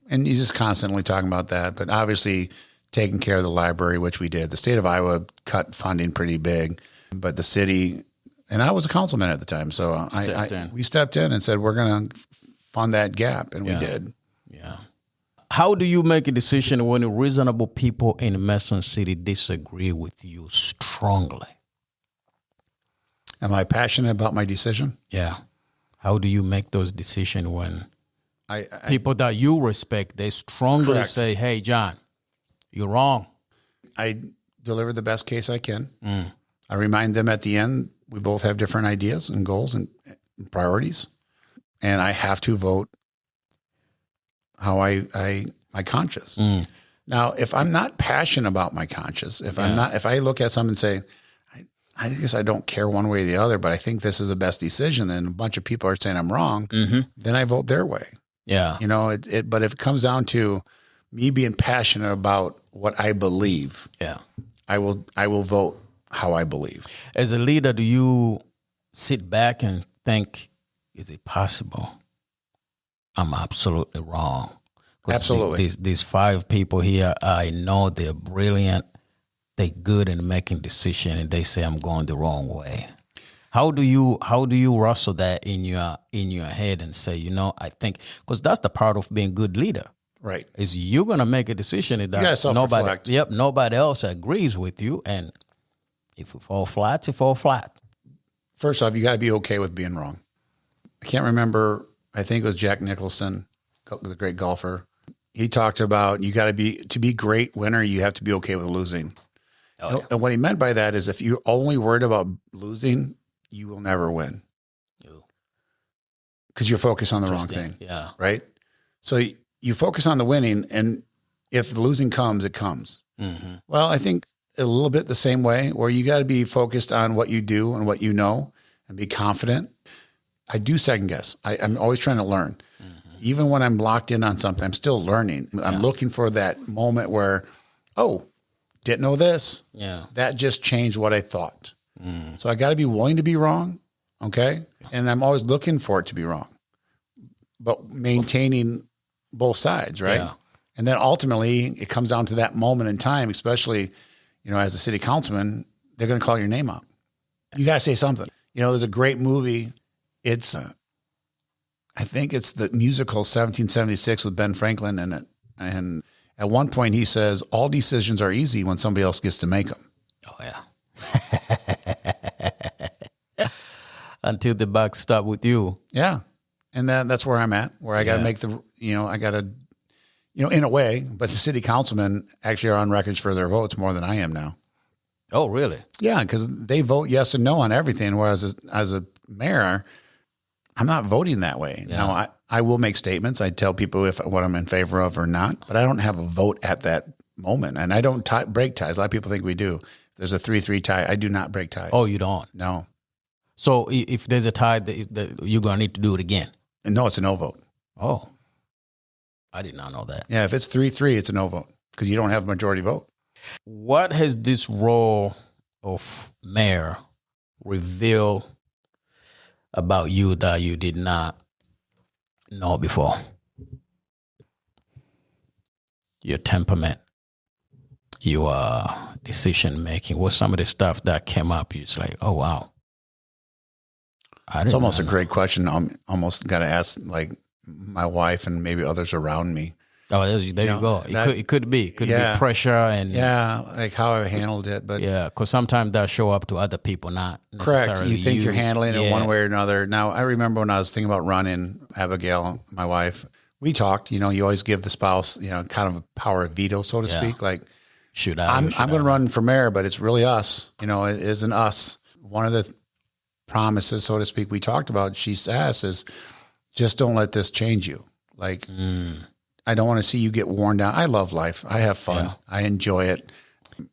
And he's just constantly talking about that. But obviously taking care of the library, which we did. The state of Iowa cut funding pretty big, but the city, and I was a councilman at the time, so we stepped in and said, we're going to fund that gap, and we did. Yeah. How do you make a decision when reasonable people in Mason City disagree with you strongly? Am I passionate about my decision? Yeah. How do you make those decisions when people that you respect, they strongly say, hey, John, you're wrong? I deliver the best case I can. I remind them at the end, we both have different ideas and goals and priorities. And I have to vote how my conscience. Now, if I'm not passionate about my conscience, if I look at something and say, I guess I don't care one way or the other, but I think this is the best decision, and a bunch of people are saying I'm wrong, then I vote their way. Yeah. But if it comes down to me being passionate about what I believe, I will vote how I believe. As a leader, do you sit back and think, is it possible I'm absolutely wrong? Absolutely. These 5 people here, I know they're brilliant. They're good in making decisions, and they say I'm going the wrong way. How do you wrestle that in your head and say, I think, because that's the part of being a good leader. Right. Is you're going to make a decision that nobody else agrees with you, and if it falls flat, it falls flat. First off, you got to be okay with being wrong. I can't remember, I think it was Jack Nicholson, the great golfer. He talked about to be great winner, you have to be okay with losing. And what he meant by that is if you're only worried about losing, you will never win. Because you're focused on the wrong thing. Yeah. Right? So you focus on the winning, and if the losing comes, it comes. Mm-hmm. Well, I think a little bit the same way, where you got to be focused on what you do and what you know and be confident. I do second guess. I'm always trying to learn. Mm-hmm. Even when I'm locked in on something, I'm still learning. I'm looking for that moment where, didn't know this. Yeah. That just changed what I thought. Mm. So I got to be willing to be wrong. Okay. And I'm always looking for it to be wrong, but maintaining both sides. Right. Yeah. And then ultimately it comes down to that moment in time, especially, as a city councilman, they're going to call your name out. You got to say something. There's a great movie. It's, I think it's the musical 1776 with Ben Franklin in it. And at one point he says, all decisions are easy when somebody else gets to make them. Oh, yeah. Until the buck stop with you. Yeah. And that's where I'm at, where I got to make I got to, in a way, but the city councilmen actually are on records for their votes more than I am now. Oh, really? Yeah, because they vote yes and no on everything, whereas as a mayor, I'm not voting that way. Yeah. Now, I will make statements. I tell people what I'm in favor of or not, but I don't have a vote at that moment. And I don't break ties. A lot of people think we do. If there's a 3-3 tie, I do not break ties. Oh, you don't? No. So if there's a tie, that you're going to need to do it again? No, it's a no vote. Oh, I did not know that. Yeah, if it's 3-3, it's a no vote because you don't have a majority vote. What has this role of mayor revealed about you that you did not know before? Your temperament, your decision making. What's some of the stuff that came up? You're just like, oh, wow. It's almost a great question. I'm almost got to ask like my wife and maybe others around me. Oh, there you go. It could be pressure and like how I handled it. But because sometimes that show up to other people, not correct. You think you're handling it one way or another. Now I remember when I was thinking about running, Abigail, my wife, we talked. You always give the spouse, kind of a power of veto, so to speak. Like, I'm going to run for mayor, but it's really us. It isn't us. One of the promises, so to speak, we talked about, she asked is, just don't let this change you. Like, I don't want to see you get worn down. I love life. I have fun. Yeah. I enjoy it.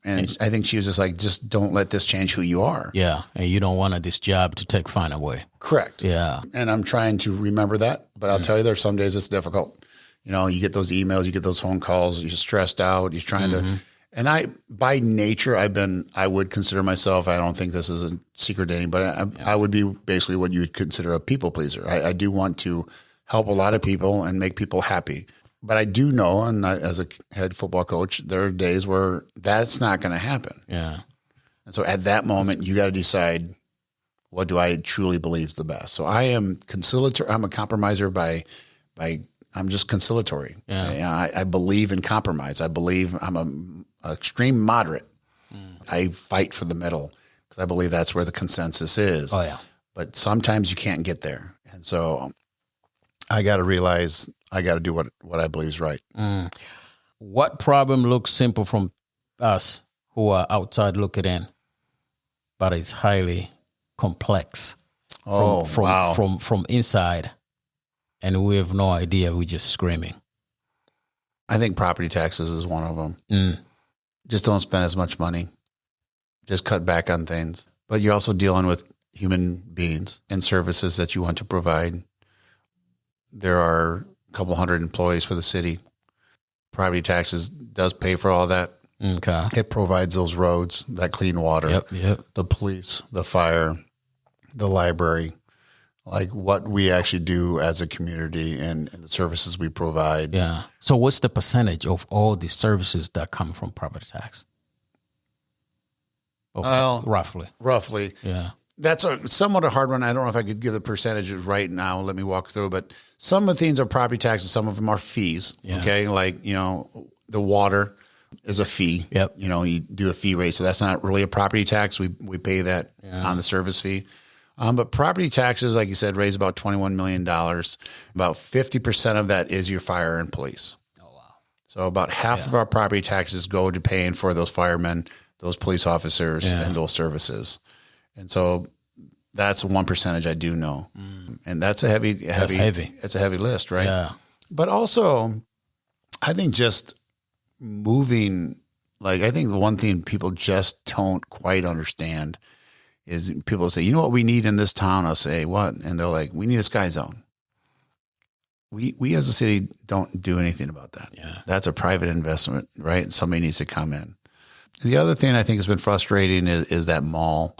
And I think she was just like, just don't let this change who you are. Yeah. And you don't want this job to take fun away. Correct. Yeah. And I'm trying to remember that. But I'll tell you, there's some days it's difficult. You get those emails, you get those phone calls, you're stressed out, you're trying to. And by nature, I would consider myself, I don't think this is a secret to anybody, I would be basically what you would consider a people pleaser. I do want to help a lot of people and make people happy. But I do know, and as a head football coach, there are days where that's not going to happen. Yeah. And so at that moment, you got to decide, what do I truly believe is the best? So I am conciliatory. I'm a compromiser I'm just conciliatory. Yeah. I believe in compromise. I believe I'm an extreme moderate. I fight for the middle because I believe that's where the consensus is. Oh, yeah. But sometimes you can't get there. And so I got to realize I got to do what I believe is right. What problem looks simple from us who are outside looking in, but it's highly complex from inside, and we have no idea. We're just screaming. I think property taxes is one of them. Just don't spend as much money. Just cut back on things. But you're also dealing with human beings and services that you want to provide. There are a couple hundred employees for the city. Property taxes does pay for all that. Okay. It provides those roads, that clean water, the police, the fire, the library, like what we actually do as a community and the services we provide. Yeah. So what's the percentage of all the services that come from property tax? Okay. Roughly. Yeah. That's somewhat a hard one. I don't know if I could give the percentages right now. Let me walk through. But some of the things are property taxes. Some of them are fees. Yeah. Okay. Like, the water is a fee. Yep. You do a fee rate. So that's not really a property tax. We pay that on the service fee. But property taxes, like you said, raise about $21 million. About 50% of that is your fire and police. Oh, wow. So about half of our property taxes go to paying for those firemen, those police officers and those services. And so that's one percentage I do know. And that's a heavy. It's a heavy list, right? Yeah. But also, I think just moving, like, I think the one thing people just don't quite understand is people say, you know what we need in this town? I'll say, what? And they're like, we need a sky zone. We as a city don't do anything about that. Yeah. That's a private investment, right? Somebody needs to come in. The other thing I think has been frustrating is that mall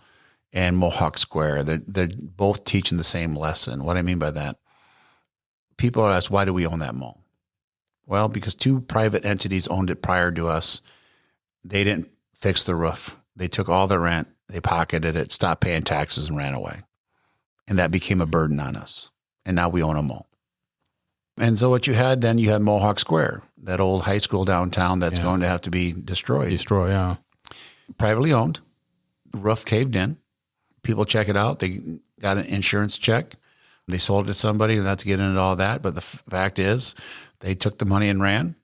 and Mohawk Square. They're both teaching the same lesson. What I mean by that, people are asked, why do we own that mall? Well, because two private entities owned it prior to us. They didn't fix the roof. They took all the rent, they pocketed it, stopped paying taxes, and ran away. And that became a burden on us. And now we own a mall. And so what you had Mohawk Square, that old high school downtown that's going to have to be destroyed. Yeah. Privately owned. The roof caved in. People check it out. They got an insurance check. They sold it to somebody, not to get into all that. But the fact is, they took the money and ran.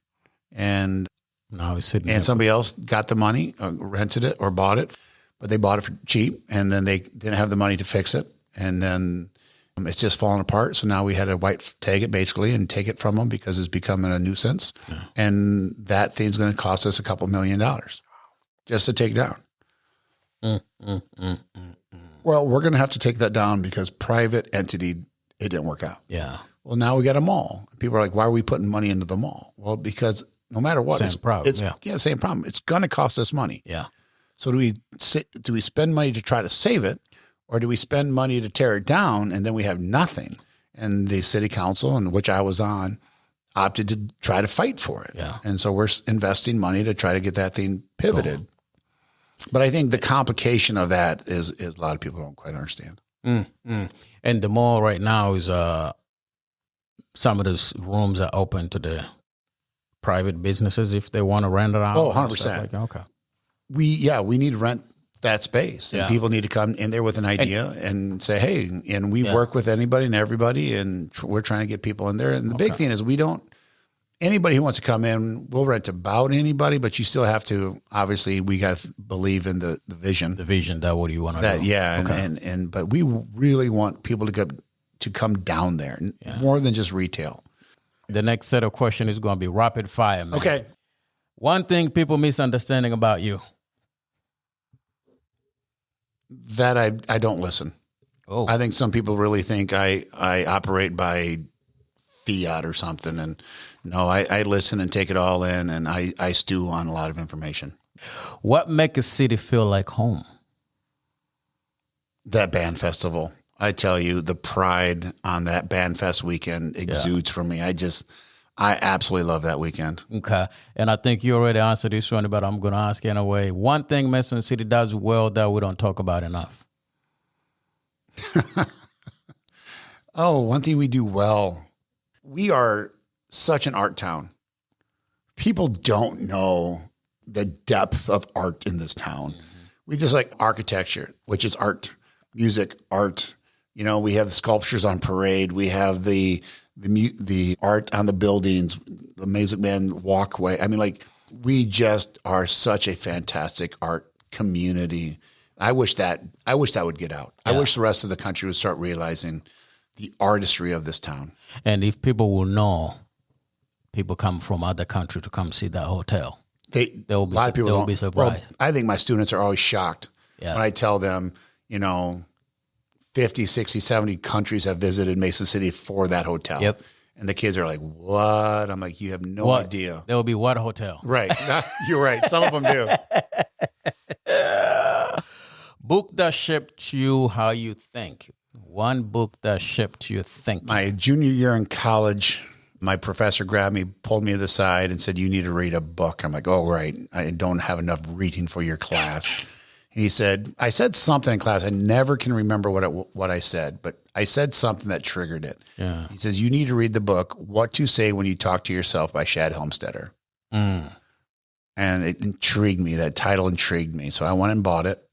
And now it's sitting and somebody else got the money, rented it or bought it. But they bought it for cheap. And then they didn't have the money to fix it. And then it's just falling apart. So now we had to white tag it basically and take it from them because it's becoming a nuisance. Yeah. And that thing's going to cost us a couple $1 million just to take down. Well, we're going to have to take that down because private entity, it didn't work out. Yeah. Well, now we got a mall. People are like, why are we putting money into the mall? Well, because no matter what, same problem. Same problem. It's going to cost us money. Yeah. So do we spend money to try to save it? Or do we spend money to tear it down and then we have nothing? And the city council, and which I was on, opted to try to fight for it. Yeah. And so we're investing money to try to get that thing pivoted. But I think the complication of that is a lot of people don't quite understand. And the mall right now is some of those rooms are open to the private businesses if they want to rent it out. Oh, 100%. Okay. We need to rent that space, and people need to come in there with an idea and say, hey, and we work with anybody and everybody, and we're trying to get people in there. And the big thing is anybody who wants to come in, we'll rent about anybody, but you still have to, obviously we got to believe in the vision. The vision, that what do you want to do? Yeah. Okay. But we really want people to come down there more than just retail. The next set of questions is going to be rapid fire, man. Okay. One thing people misunderstanding about you. That I don't listen. Oh, I think some people really think I operate by fiat or something. And no, I listen and take it all in, and I stew on a lot of information. What makes a city feel like home? That band festival. I tell you, the pride on that band fest weekend exudes from me. I absolutely love that weekend. Okay. And I think you already answered this one, but I'm going to ask anyway. One thing Mason City does well that we don't talk about enough. One thing we do well. We are such an art town. People don't know the depth of art in this town. Mm-hmm. We just like architecture, which is art, music, art. You know, we have the sculptures on parade. We have the art on the buildings, the Amazing Man walkway. I mean, like, we just are such a fantastic art community. I wish that would get out. Yeah. I wish the rest of the country would start realizing the artistry of this town. And if people will know, people come from other countries to come see that hotel. A lot of people will be surprised. Well, I think my students are always shocked when I tell them, 50, 60, 70 countries have visited Mason City for that hotel. Yep. And the kids are like, what? I'm like, you have no idea. There will be what hotel? Right. You're right. Some of them do. Book that shaped you how you think. One book that shaped your thinking. My junior year in college, my professor grabbed me, pulled me to the side and said, you need to read a book. I'm like, oh, right. I don't have enough reading for your class. He said, I said something in class. I never can remember what I said, but I said something that triggered it. Yeah. He says, you need to read the book, What to Say When You Talk to Yourself by Shad Helmstetter. And it intrigued me. That title intrigued me. So I went and bought it.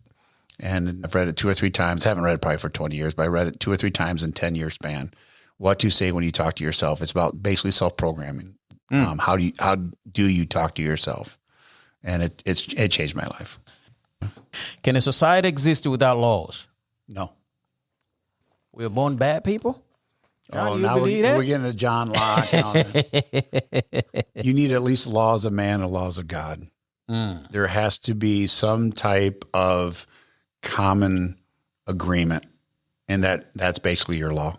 And I've read it 2 or 3 times. I haven't read it probably for 20 years, but I read it 2 or 3 times in 10-year span. What to Say When You Talk to Yourself. It's about basically self-programming. How do you talk to yourself? And it changed my life. Can a society exist without laws? No. We're born bad people? John, now we're getting to John Locke and all that. You need at least laws of man and laws of God. There has to be some type of common agreement, and that's basically your law.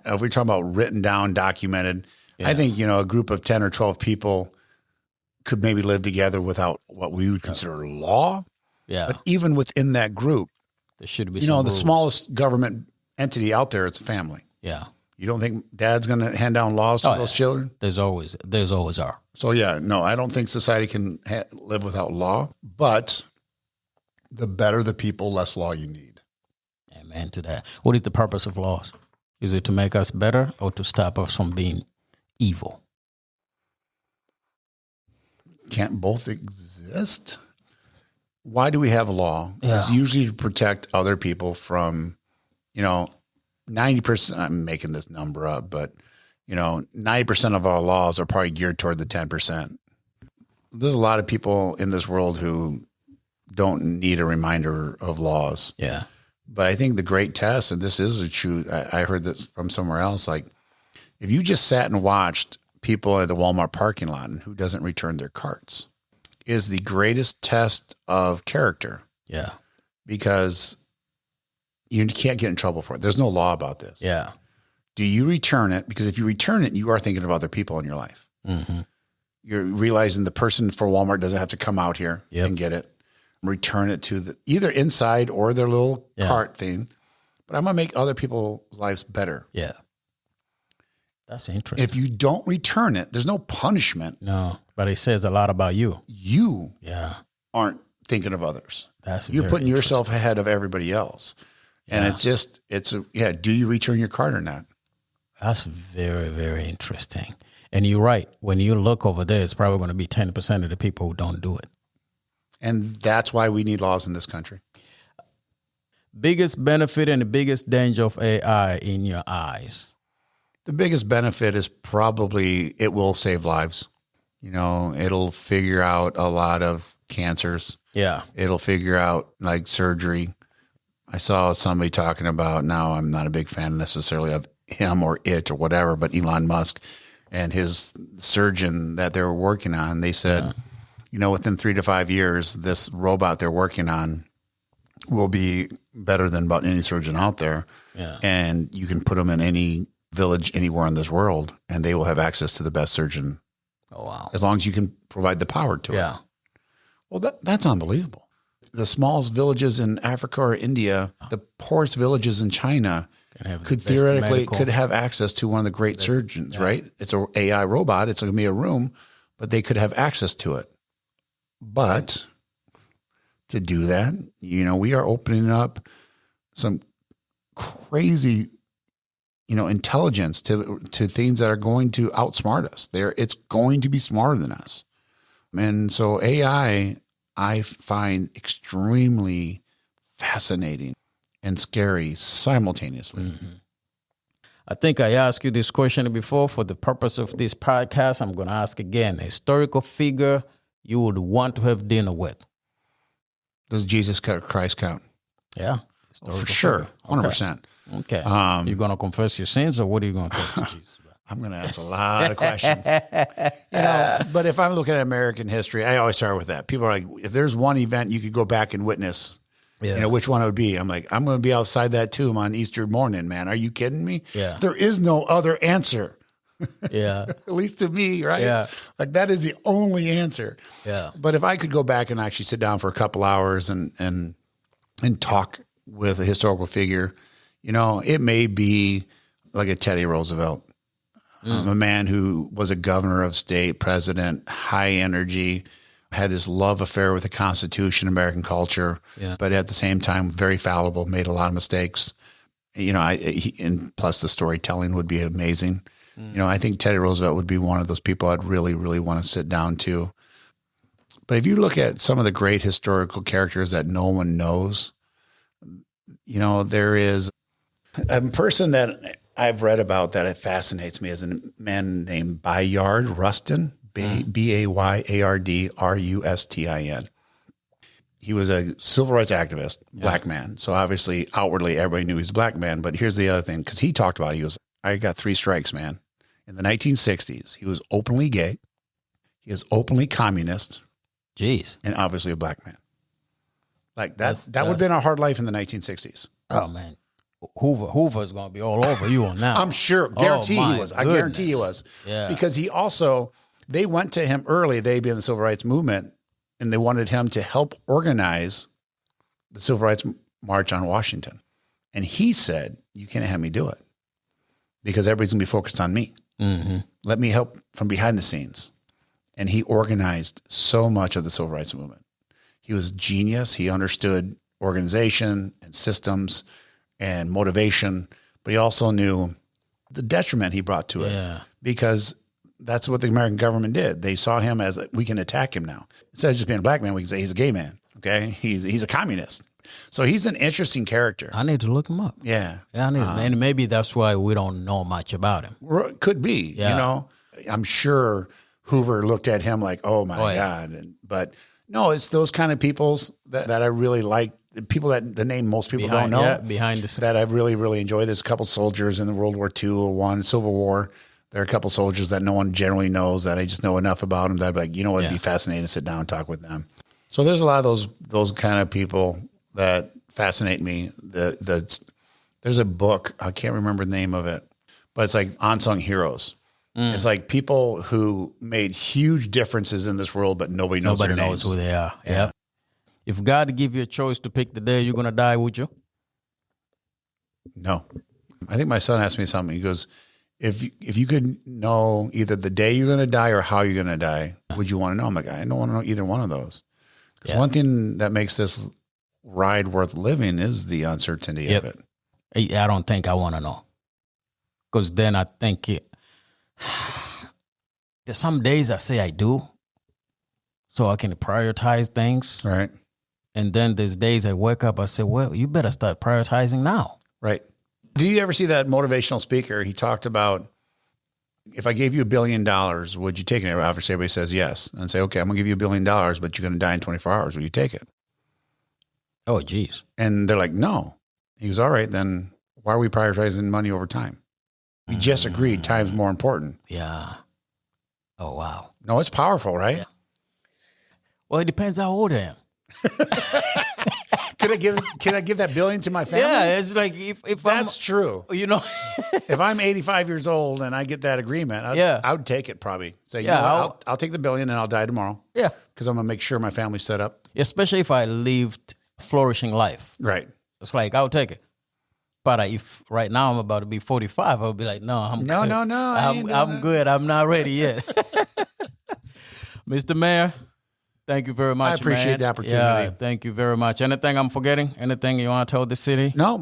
If we're talking about written down, documented, I think, a group of 10 or 12 people could maybe live together without what we would consider law. Yeah. But even within that group, there should be the rules. smallest government entity out there, it's a family. Yeah. You don't think dad's going to hand down laws to those children? There's always are. So I don't think society can live without law, but the better the people, less law you need. Amen to that. What is the purpose of laws? Is it to make us better or to stop us from being evil? Can't both exist? Why do we have a law? Yeah. It's usually to protect other people from, 90%, I'm making this number up, but, 90% of our laws are probably geared toward the 10%. There's a lot of people in this world who don't need a reminder of laws. Yeah. But I think the great test, and this is a truth, I heard this from somewhere else, like if you just sat and watched people at the Walmart parking lot and who doesn't return their carts, is the greatest test of character. Yeah. Because you can't get in trouble for it. There's no law about this. Yeah. Do you return it? Because if you return it, you are thinking of other people in your life. Mm-hmm. You're realizing the person for Walmart doesn't have to come out here and get it. Return it to either inside or their little cart thing. But I'm going to make other people's lives better. Yeah. That's interesting. If you don't return it, there's no punishment. No, but it says a lot about you. You aren't thinking of others. You're putting yourself ahead of everybody else. And do you return your card or not? That's very, very interesting. And you're right. When you look over there, it's probably going to be 10% of the people who don't do it. And that's why we need laws in this country. Biggest benefit and the biggest danger of AI in your eyes? The biggest benefit is probably it will save lives. It'll figure out a lot of cancers. Yeah. It'll figure out like surgery. I saw somebody talking about, now I'm not a big fan necessarily of him or it or whatever, but Elon Musk and his surgeon that they were working on, they said, within 3 to 5 years, this robot they're working on will be better than about any surgeon out there. Yeah. And you can put them in any village anywhere in this world and they will have access to the best surgeon. Oh, wow. As long as you can provide the power to it. Yeah. Well, that's unbelievable. The smallest villages in Africa or India, the poorest villages in China could theoretically have access to one of the great surgeons, right? It's an AI robot. It's going to be a room, but they could have access to it. But to do that, we are opening up some crazy, intelligence to things that are going to outsmart us. It's going to be smarter than us. And so AI, I find extremely fascinating and scary simultaneously. Mm-hmm. I think I asked you this question before. For the purpose of this podcast, I'm going to ask again. A historical figure you would want to have dinner with? Does Jesus Christ count? Yeah. For sure. 100%. Okay. You're going to confess your sins, or what are you going to talk to Jesus about? I'm going to ask a lot of questions. But if I'm looking at American history, I always start with that. People are like, if there's one event you could go back and witness, which one it would be? I'm like, I'm going to be outside that tomb on Easter morning, man. Are you kidding me? Yeah. There is no other answer. Yeah. At least to me, right? Yeah. Like that is the only answer. Yeah. But if I could go back and actually sit down for a couple hours and talk with a historical figure, it may be like a Teddy Roosevelt, a man who was a governor of state, president, high energy, had this love affair with the Constitution, American culture, but at the same time, very fallible, made a lot of mistakes. And plus the storytelling would be amazing. I think Teddy Roosevelt would be one of those people I'd really, really want to sit down to. But if you look at some of the great historical characters that no one knows, there is a person that I've read about that it fascinates me is a man named Bayard Rustin, Bayard Rustin. he was a civil rights activist, black man. So obviously, outwardly, everybody knew he was a black man. But here's the other thing, because he talked about it. He goes, I got 3 strikes, man. In the 1960s, he was openly gay. He was openly communist. Jeez. And obviously a black man. Like that would have been a hard life in the 1960s. Oh, man. Hoover's going to be all over you on that. I'm sure. Guarantee he was. I guarantee he was. Yeah. Because he also, they went to him early, they being the civil rights movement, and they wanted him to help organize the civil rights march on Washington. And he said, you can't have me do it because everybody's going to be focused on me. Mm-hmm. Let me help from behind the scenes. And he organized so much of the civil rights movement. He was genius. He understood organization and systems and motivation, but he also knew the detriment he brought to it because that's what the American government did. They saw him as, we can attack him now. Instead of just being a black man, we can say he's a gay man. Okay. He's a communist. So he's an interesting character. I need to look him up. Yeah. I need and maybe that's why we don't know much about him. Could be, you know, I'm sure Hoover looked at him like, oh my God. But no, it's those kind of people that I really like. People that the name most people don't know. Behind the scenes. That I really, really enjoy. There's a couple soldiers in the World War II or one Civil War. There are a couple soldiers that no one generally knows that I just know enough about them that I'd be like, you know what, it'd be fascinating to sit down and talk with them. So there's a lot of those kind of people that fascinate me. There's a book, I can't remember the name of it, but it's like Unsung Heroes. It's like people who made huge differences in this world, but nobody knows their names. Who they are. Yeah. If God give you a choice to pick the day you're going to die, would you? No. I think my son asked me something. He goes, if you could know either the day you're going to die or how you're going to die, would you want to know? I'm like, I don't want to know either one of those. Because one thing that makes this ride worth living is the uncertainty of it. I don't think I want to know. Because then I think there's some days I say I do, so I can prioritize things. Right. And then there's days I wake up, I say, well, you better start prioritizing now. Right. Do you ever see that motivational speaker? He talked about, if I gave you $1 billion, would you take it? Obviously, everybody says yes. And say, okay, I'm going to give you $1 billion, but you're going to die in 24 hours. Will you take it? Oh, geez. And they're like, no. He goes, all right, then why are we prioritizing money over time? We just agreed time's more important. Yeah. Oh, wow. No, it's powerful, right? Yeah. Well, it depends how old I am. Can I give that $1 billion to my family? Yeah, it's like if that's true. You know, if I'm 85 years old and I get that agreement, I would take it probably. Say, you know what, I'll take the $1 billion and I'll die tomorrow. Yeah, because I'm gonna make sure my family's set up. Especially if I lived a flourishing life. Right. It's like I'll take it. But if right now I'm about to be 45, I'll be like, no, I'm good. No. I'm good. I'm not ready yet. Mr. Mayor, thank you very much. I appreciate the opportunity. Yeah, thank you very much. Anything I'm forgetting? Anything you want to tell the city? No.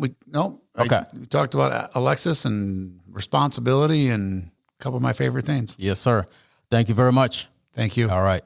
Okay. We talked about Alexis and responsibility and a couple of my favorite things. Yes, sir. Thank you very much. Thank you. All right.